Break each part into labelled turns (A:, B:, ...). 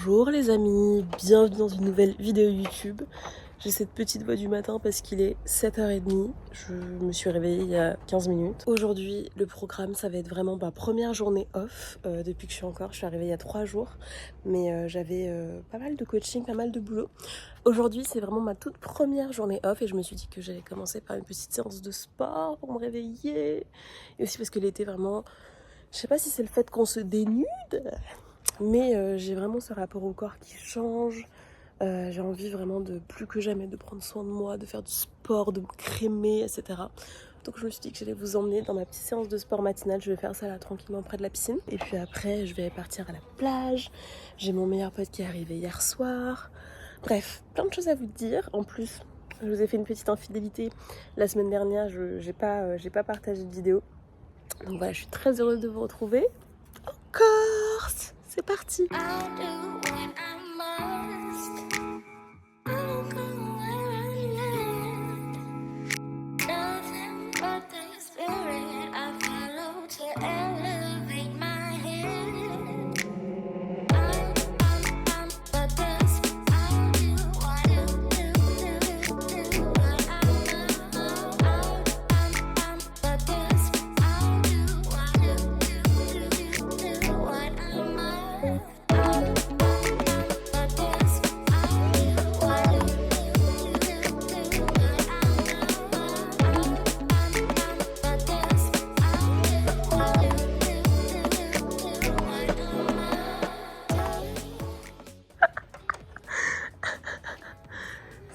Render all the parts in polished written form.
A: Bonjour les amis, bienvenue dans une nouvelle vidéo YouTube. J'ai cette petite voix du matin parce qu'il est 7h30. Je me suis réveillée il y a 15 minutes. Aujourd'hui, le programme, ça va être vraiment ma première journée off. Depuis que je suis arrivée il y a 3 jours. Mais j'avais pas mal de coaching, pas mal de boulot. Aujourd'hui, c'est vraiment ma toute première journée off. Et je me suis dit que j'allais commencer par une petite séance de sport pour me réveiller. Et aussi parce que l'été, vraiment, je sais pas si c'est le fait qu'on se dénude. Mais j'ai vraiment ce rapport au corps qui change. J'ai envie vraiment de plus que jamais de prendre soin de moi, de faire du sport, de me crémer, etc. Donc je me suis dit que j'allais vous emmener dans ma petite séance de sport matinale. Je vais faire ça là tranquillement près de la piscine. Et puis après je vais partir à la plage. J'ai mon meilleur pote qui est arrivé hier soir. Bref, plein de choses à vous dire. En plus, je vous ai fait une petite infidélité. La semaine dernière, j'ai pas partagé de vidéo. Donc voilà, je suis très heureuse de vous retrouver. En Corse! C'est parti!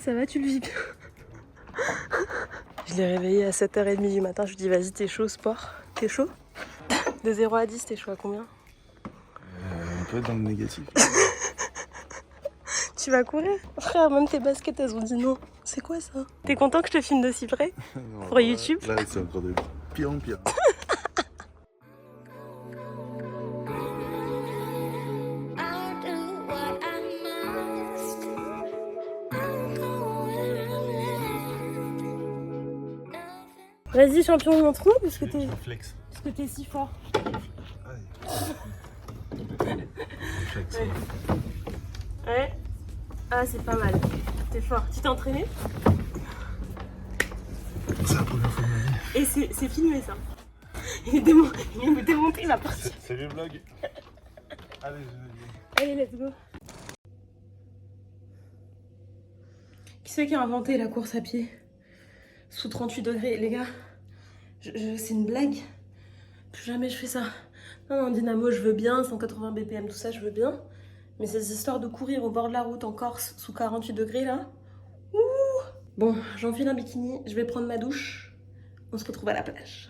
A: Ça va, tu le vis bien? Je l'ai réveillé à 7h30 du matin. Je lui dis vas-y, t'es chaud au sport? T'es chaud? De 0 à 10, t'es chaud à combien?
B: Un peu dans le négatif.
A: Tu vas courir? Frère, même tes baskets, elles ont dit non. C'est quoi ça? T'es content que je te filme de si près?
B: Non,
A: pour YouTube?
B: Là, c'est encore de pire en pire.
A: Vas-y champion, montre-nous parce que
B: Flex.
A: t'es si fort.
B: Flex.
A: Ouais. Ah, c'est pas mal. T'es fort. Tu t'es entraîné?
B: C'est la première fois de ma vie.
A: Et c'est filmé ça. Il est démonté, il va partir.
B: C'est le vlog. Allez,
A: Allez, let's go. Qui c'est qui a inventé la course à pied sous 38 degrés, les gars? C'est une blague. Plus jamais je fais ça. Non, dynamo, je veux bien, 180 BPM, tout ça, je veux bien. Mais ces histoires de courir au bord de la route en Corse sous 48 degrés, là. Ouh. Bon, j'enfile un bikini, je vais prendre ma douche. On se retrouve à la plage.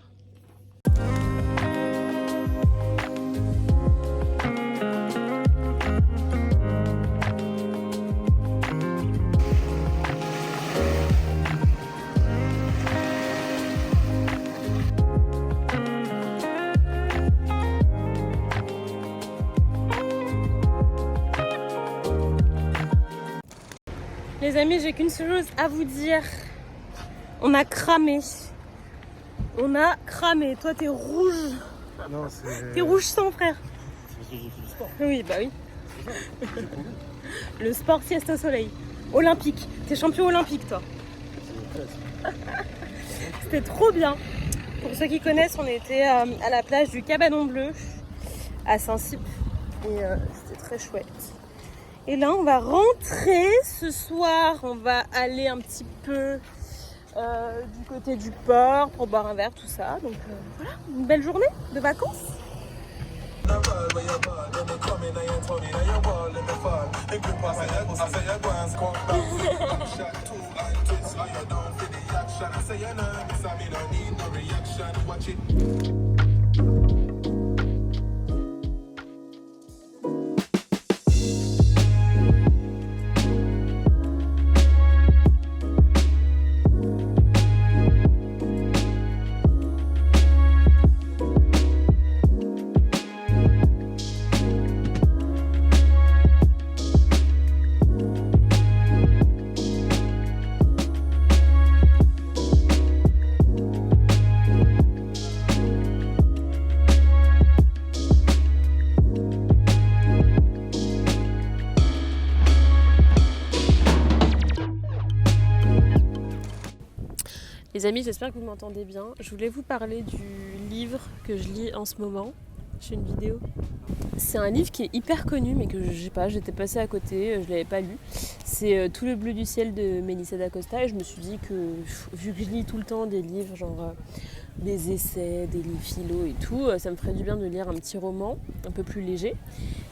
A: Les amis, j'ai qu'une seule chose à vous dire. On a cramé. On a cramé. Toi, t'es rouge.
B: Non, c'est.
A: T'es rouge sang, frère.
B: C'est parce que j'ai fait du sport.
A: Oui, bah oui. Le sport sieste au soleil. Olympique. T'es champion olympique, toi. C'était trop bien. Pour ceux qui connaissent, on était à la plage du Cabanon Bleu à Saint-Cyp. Et c'était très chouette. Et là, on va rentrer ce soir. On va aller un petit peu du côté du port pour boire un verre, tout ça. Donc voilà, une belle journée de vacances. Les amis, j'espère que vous m'entendez bien. Je voulais vous parler du livre que je lis en ce moment. Je fais une vidéo. C'est un livre qui est hyper connu, mais que je sais pas, j'étais passée à côté, je l'avais pas lu. C'est Tout le bleu du ciel de Melissa d'Acosta, et je me suis dit que, vu que je lis tout le temps des livres, genre des essais, des livres philo et tout, ça me ferait du bien de lire un petit roman un peu plus léger.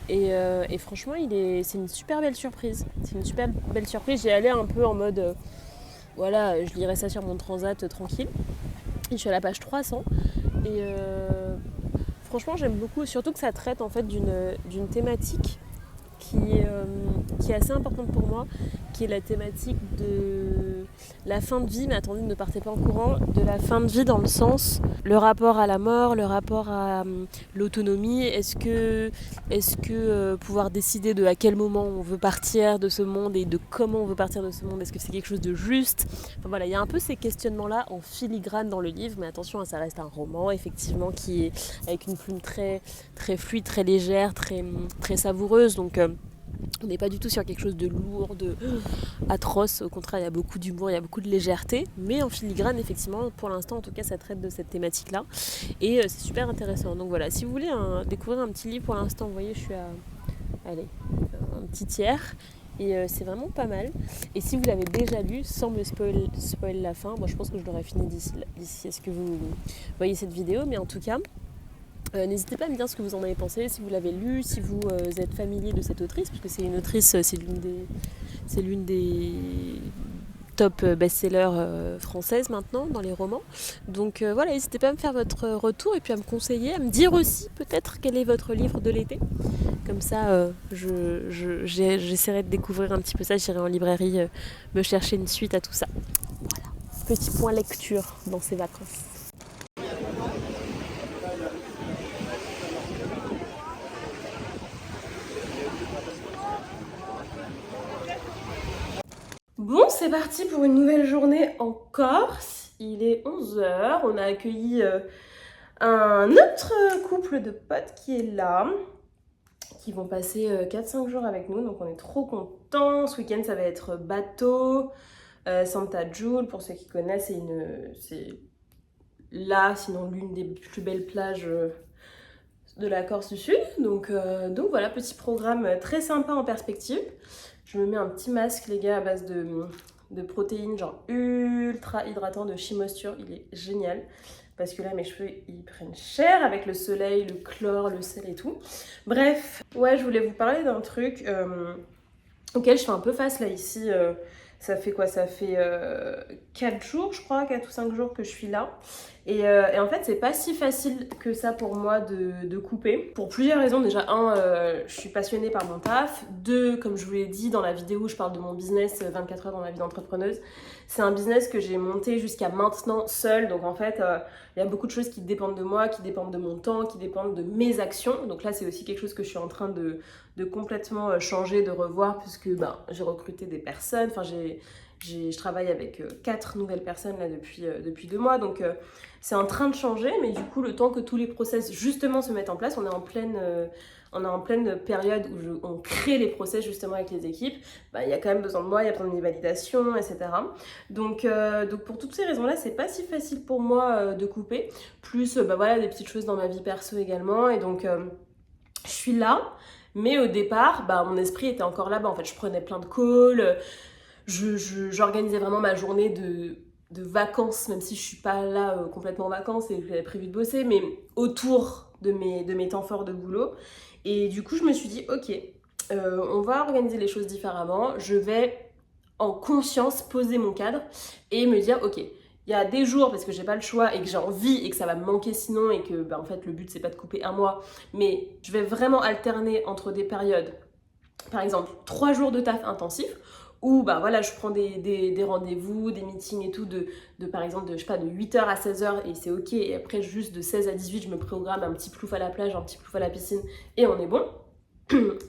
A: Et franchement, c'est une super belle surprise. C'est une super belle surprise. J'y allais un peu en mode, voilà, je lirais ça sur mon transat tranquille. Et je suis à la page 300. Et franchement, j'aime beaucoup, surtout que ça traite en fait d'une thématique qui est assez importante pour moi, qui est la thématique de la fin de vie, mais attendez, ne partez pas en courant, de la fin de vie dans le sens, le rapport à la mort, le rapport à l'autonomie, est-ce que pouvoir décider de à quel moment on veut partir de ce monde et de comment on veut partir de ce monde, est-ce que c'est quelque chose de juste, enfin voilà, il y a un peu ces questionnements-là en filigrane dans le livre, mais attention, ça reste un roman, effectivement, qui est avec une plume très, très fluide, très légère, très, très savoureuse, donc on n'est pas du tout sur quelque chose de lourd, de atroce. Au contraire, il y a beaucoup d'humour, il y a beaucoup de légèreté. Mais en filigrane, effectivement, pour l'instant, en tout cas, ça traite de cette thématique-là. Et c'est super intéressant. Donc voilà, si vous voulez découvrir un petit livre, pour l'instant, vous voyez, je suis à un petit tiers. Et c'est vraiment pas mal. Et si vous l'avez déjà lu, sans me spoil la fin, moi je pense que je l'aurai fini d'ici à ce que vous voyez cette vidéo. Mais en tout cas, n'hésitez pas à me dire ce que vous en avez pensé, si vous l'avez lu, si vous êtes familier de cette autrice, parce que c'est une autrice, c'est l'une des top best-sellers françaises maintenant dans les romans. Donc voilà, n'hésitez pas à me faire votre retour et puis à me conseiller, à me dire aussi peut-être quel est votre livre de l'été. Comme ça, j'essaierai de découvrir un petit peu ça, j'irai en librairie me chercher une suite à tout ça. Voilà, petit point lecture dans ces vacances. Bon, c'est parti pour une nouvelle journée en Corse. Il est 11h. On a accueilli un autre couple de potes qui est là, qui vont passer 4-5 jours avec nous. Donc on est trop contents. Ce week-end, ça va être bateau, Santa Giulia. Pour ceux qui connaissent, c'est là, sinon l'une des plus belles plages de la Corse du Sud. Donc voilà, petit programme très sympa en perspective. Je me mets un petit masque, les gars, à base de protéines, genre ultra hydratant de Shea Moisture. Il est génial. Parce que là, mes cheveux, ils prennent cher avec le soleil, le chlore, le sel et tout. Bref, ouais, je voulais vous parler d'un truc auquel je fais un peu face là, ici. Ça fait quoi? Ça fait 4 jours, je crois, 4 ou 5 jours que je suis là. Et en fait, c'est pas si facile que ça pour moi de couper. Pour plusieurs raisons. Déjà, je suis passionnée par mon taf. 2, comme je vous l'ai dit dans la vidéo où je parle de mon business 24 heures dans ma vie d'entrepreneuse. C'est un business que j'ai monté jusqu'à maintenant seule. Donc en fait, il y a beaucoup de choses qui dépendent de moi, qui dépendent de mon temps, qui dépendent de mes actions. Donc là, c'est aussi quelque chose que je suis en train de complètement changer, de revoir, puisque j'ai recruté des personnes. Enfin, je travaille avec 4 nouvelles personnes là depuis 2 mois. Donc c'est en train de changer, mais du coup, le temps que tous les process justement se mettent en place, on est en pleine période où on crée les process justement avec les équipes. Il y a quand même besoin de moi, il y a besoin de mes validations, etc. Donc pour toutes ces raisons-là, c'est pas si facile pour moi de couper. Plus voilà, des petites choses dans ma vie perso également. Et donc je suis là, mais au départ, mon esprit était encore là-bas. En fait, je prenais plein de calls, j'organisais vraiment ma journée de vacances, même si je suis pas là complètement en vacances et que j'avais prévu de bosser, mais autour de mes temps forts de boulot. Et du coup, je me suis dit, ok, on va organiser les choses différemment. Je vais en conscience poser mon cadre et me dire, ok, il y a des jours parce que j'ai pas le choix et que j'ai envie et que ça va me manquer sinon et que en fait le but c'est pas de couper un mois, mais je vais vraiment alterner entre des périodes, par exemple 3 jours de taf intensif où voilà, je prends des rendez-vous, des meetings et tout de par exemple de 8h à 16h et c'est ok, et après juste de 16 à 18 je me programme un petit plouf à la plage, un petit plouf à la piscine et on est bon.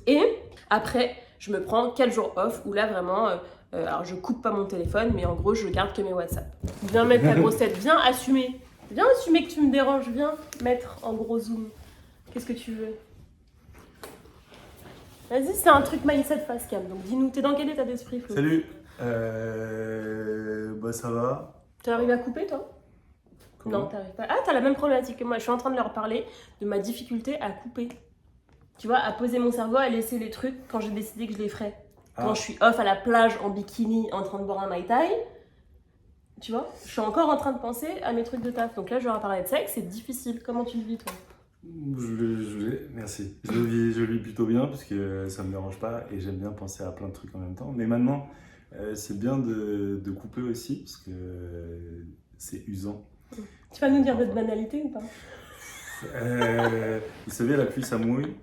A: Et après je me prends 4 jours off où là vraiment alors je coupe pas mon téléphone, mais en gros je garde que mes WhatsApp. Viens mettre ta grosse tête, viens assumer que tu me déranges, viens mettre en gros zoom. Qu'est-ce que tu veux? Vas-y, c'est un truc mindset face cam, donc dis-nous, t'es dans quel état d'esprit, Flo?
B: Salut. Ça va.
A: T'arrives à couper, toi?
C: Comment?
A: Non, t'arrives pas. Ah, t'as la même problématique que moi. Je suis en train de leur parler de ma difficulté à couper. Tu vois, à poser mon cerveau, à laisser les trucs quand j'ai décidé que je les ferais. Quand je suis off à la plage en bikini en train de boire un Mai Tai, tu vois, je suis encore en train de penser à mes trucs de taf. Donc là, je leur parler de sexe, c'est difficile. Comment tu le vis, toi?
C: Merci. Je le vis plutôt bien parce que ça me dérange pas et j'aime bien penser à plein de trucs en même temps. Mais maintenant, c'est bien de couper aussi parce que c'est usant.
A: Tu vas nous dire d'autres banalités ou pas?
C: Vous savez, la pluie ça mouille.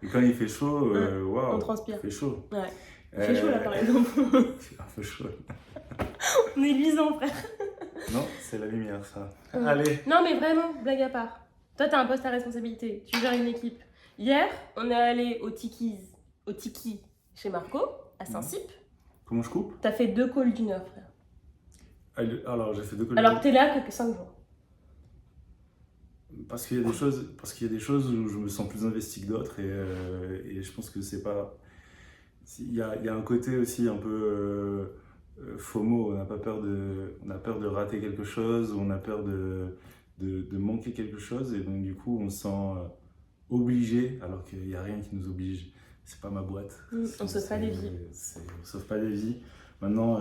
C: Et quand il fait chaud, waouh,
A: On transpire.
C: il fait chaud.
A: Ouais. Il fait chaud là par exemple.
C: Il fait un peu chaud.
A: On est luisant, frère.
C: Non, c'est la lumière ça.
A: Ouais.
C: Allez.
A: Non, mais vraiment, blague à part. Toi, t'as un poste à responsabilité. Tu gères une équipe. Hier, on est allé au Tiki chez Marco, à Saint-Cyp.
C: Comment je coupe?
A: T'as fait 2 calls d'1 heure, frère.
C: Alors, j'ai fait 2
A: Alors que t'es là que 5 jours.
C: Parce qu'il y a des choses où je me sens plus investi que d'autres et je pense que c'est pas. Il y a un côté aussi un peu FOMO, on a peur de rater quelque chose, on a peur de manquer quelque chose et donc du coup on se sent obligé alors qu'il n'y a rien qui nous oblige. C'est pas ma boîte.
A: On sauve pas des vies.
C: On sauve pas des vies. Maintenant,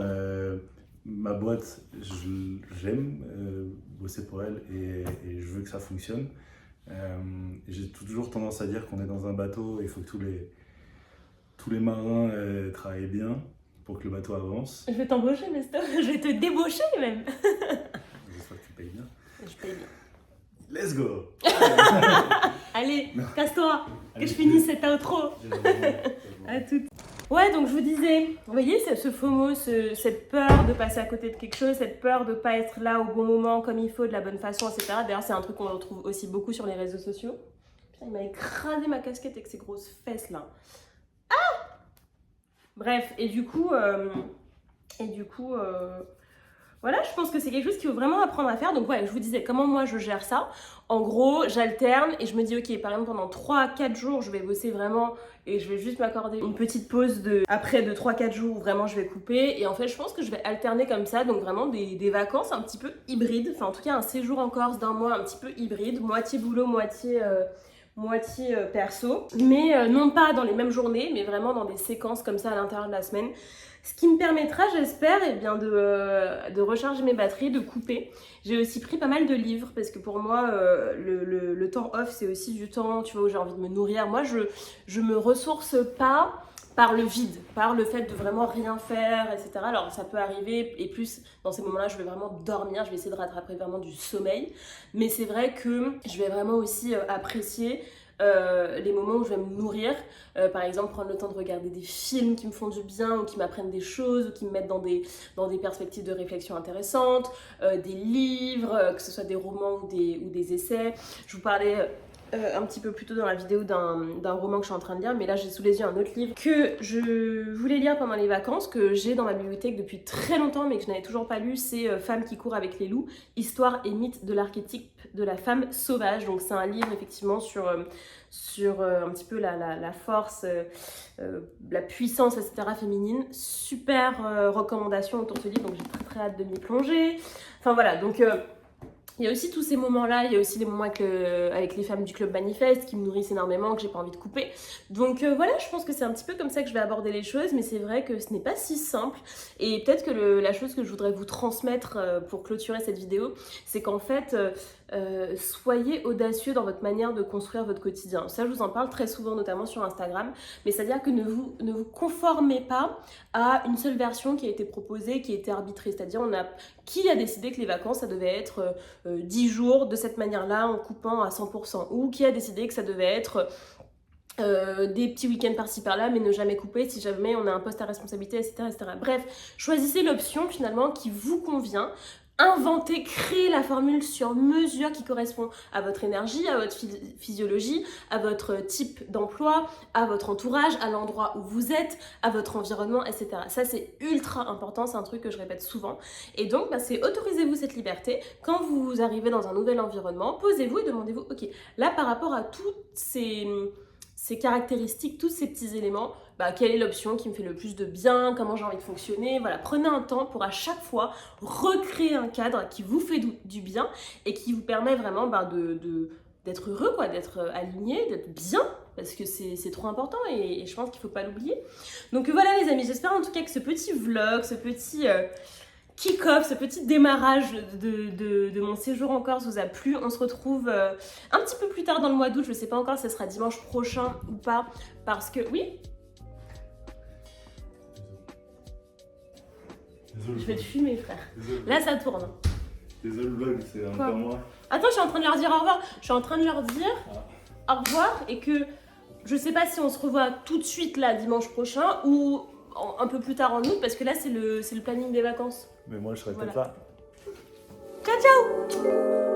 C: ma boîte, j'aime bosser pour elle et je veux que ça fonctionne. J'ai toujours tendance à dire qu'on est dans un bateau et il faut que tous les marins travaillent bien pour que le bateau avance.
A: Je vais t'embaucher, mais je vais te débaucher même.
C: J'espère que tu payes bien.
A: Je paye bien.
C: Let's go.
A: Allez, casse-toi, que je finisse cette outro. À toutes. Ouais, donc je vous disais, vous voyez, ce FOMO, cette peur de passer à côté de quelque chose, cette peur de pas être là au bon moment, comme il faut, de la bonne façon, etc. D'ailleurs, c'est un truc qu'on retrouve aussi beaucoup sur les réseaux sociaux. Putain, il m'a écrasé ma casquette avec ses grosses fesses là. Ah! Bref, et du coup, voilà, je pense que c'est quelque chose qu'il faut vraiment apprendre à faire. Donc ouais, je vous disais comment moi je gère ça. En gros, j'alterne et je me dis ok, par exemple pendant 3-4 jours, je vais bosser vraiment et je vais juste m'accorder une petite pause après de 3-4 jours où vraiment je vais couper. Et en fait, je pense que je vais alterner comme ça, donc vraiment des vacances un petit peu hybrides. Enfin, en tout cas, un séjour en Corse d'un mois un petit peu hybride, moitié boulot, moitié perso. Mais non pas dans les mêmes journées, mais vraiment dans des séquences comme ça à l'intérieur de la semaine. Ce qui me permettra, j'espère, eh bien, de recharger mes batteries, de couper. J'ai aussi pris pas mal de livres parce que pour moi, le temps off, c'est aussi du temps, tu vois, où j'ai envie de me nourrir. Moi, je me ressource pas par le vide, par le fait de vraiment rien faire, etc. Alors, ça peut arriver et plus dans ces moments-là, je vais vraiment dormir, je vais essayer de rattraper vraiment du sommeil. Mais c'est vrai que je vais vraiment aussi apprécier les moments où je vais me nourrir, par exemple prendre le temps de regarder des films qui me font du bien ou qui m'apprennent des choses ou qui me mettent dans des perspectives de réflexion intéressantes, des livres, que ce soit des romans ou des essais. Je vous parlais un petit peu plus tôt dans la vidéo d'un roman que je suis en train de lire, mais là j'ai sous les yeux un autre livre que je voulais lire pendant les vacances, que j'ai dans ma bibliothèque depuis très longtemps mais que je n'avais toujours pas lu. C'est Femmes qui courent avec les loups, histoire et mythe de l'archétype de la femme sauvage. Donc c'est un livre effectivement sur un petit peu la force, la puissance, etc. féminine. Super recommandation autour de ce livre, donc j'ai très très hâte de m'y plonger. Enfin voilà, donc il y a aussi tous ces moments-là, il y a aussi les moments avec les femmes du Club Manifeste qui me nourrissent énormément, que j'ai pas envie de couper. Donc voilà, je pense que c'est un petit peu comme ça que je vais aborder les choses, mais c'est vrai que ce n'est pas si simple. Et peut-être que la chose que je voudrais vous transmettre pour clôturer cette vidéo, c'est qu'en fait, soyez audacieux dans votre manière de construire votre quotidien. Ça, je vous en parle très souvent, notamment sur Instagram, mais c'est-à-dire que ne vous conformez pas à une seule version qui a été proposée, qui a été arbitrée. C'est-à-dire, qui a décidé que les vacances, ça devait être 10 jours de cette manière-là, en coupant à 100%, ou qui a décidé que ça devait être des petits week-ends par-ci par-là, mais ne jamais couper si jamais on a un poste à responsabilité, etc., etc. Bref, choisissez l'option finalement qui vous convient. Inventez, créez la formule sur mesure qui correspond à votre énergie, à votre physiologie, à votre type d'emploi, à votre entourage, à l'endroit où vous êtes, à votre environnement, etc. Ça, c'est ultra important, c'est un truc que je répète souvent. Et donc, c'est autorisez-vous cette liberté. Quand vous arrivez dans un nouvel environnement, posez-vous et demandez-vous, ok, là, par rapport à toutes ces ces caractéristiques, tous ces petits éléments, quelle est l'option qui me fait le plus de bien, comment j'ai envie de fonctionner. Voilà, prenez un temps pour à chaque fois recréer un cadre qui vous fait du bien et qui vous permet vraiment d'être heureux, quoi, d'être aligné, d'être bien, parce que c'est trop important et je pense qu'il ne faut pas l'oublier. Donc voilà les amis, j'espère en tout cas que ce petit vlog, ce petit kick-off, ce petit démarrage de mon séjour en Corse vous a plu. On se retrouve un petit peu plus tard dans le mois d'août, je ne sais pas encore si ce sera dimanche prochain ou pas, parce que... Oui ?
C: Désolé.
A: Je vais te fumer frère.
C: Désolé.
A: Là ça tourne.
C: Désolé le vlog, c'est un
A: Quoi
C: peu moi.
A: Attends, je suis en train de leur dire au revoir. Je suis en train de leur dire au revoir et que je sais pas si on se revoit tout de suite là dimanche prochain ou un peu plus tard en août parce que là c'est le planning des vacances.
C: Mais moi je serai
A: Voilà.
C: peut-être là.
A: Ciao ciao.